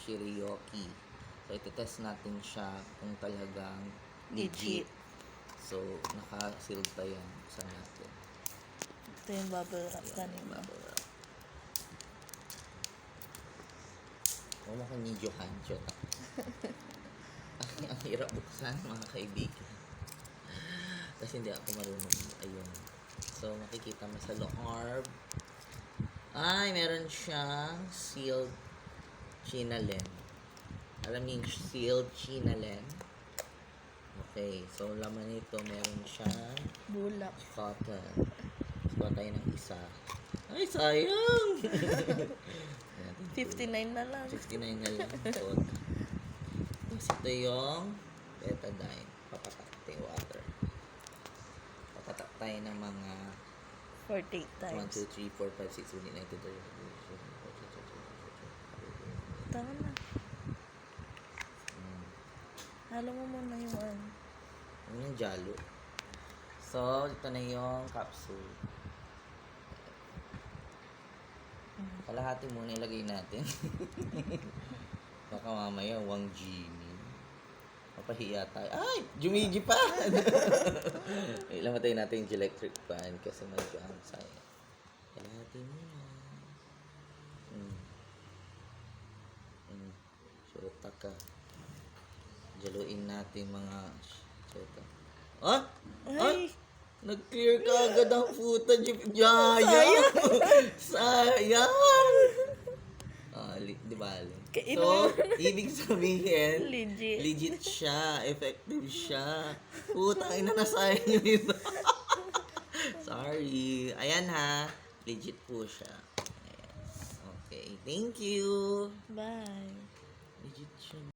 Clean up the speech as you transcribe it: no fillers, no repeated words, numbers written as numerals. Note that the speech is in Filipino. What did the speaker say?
Shirioki. So, ito-test natin siya kung talagang legit. Legit. So, naka-sealed pa yan. Buksan natin. Ito yung bubble wrap Ayan, kanina. bubble wrap. Wala ko ni Johan. Ang hirap buksan, mga kaibigan. Kasi hindi ako marunong. Ayun. So, makikita mo sa loob. Ay, meron siyang sealed chinalen. Alam niyo yung sealed chinalen? Okay. So, laman nito, meron siyang Bulak. cotton. Kuha tayo ng isa. Ay, sayang! 59 na lang. 69 na lang. So, tapos ito yung betadine. Papatak tayo water. Papatak tayo ng mga 48 1, times. 2, 3, 4, 5, 6, 7, 8, 9, 10, 11, 12, 13, 14, 15, 16, 17, 18, 19, 20. Tama na. Halo mo muna yung ano. Ano yung jalo? So, ito na yung capsule. Kalahati muna ilagay natin. Baka mamaya, Wang Jimmy. Mapahiya tayo. Ay! Jumiji pa! Ilamatay natin yung electric fan kasi medyo ang sayang. Kalahati muna. Shota ka. Jaluin natin mga shota. Ah! Ay! Nag-clear ka agad ang footage. Sayang! Sayang! Di ba? So, ibig sabihin, legit siya. Effective siya. Putang ina, nasayang yun ito. Sorry. Ayan ha. Legit po siya. Ayan. Okay. Thank you. Bye. Legit siya.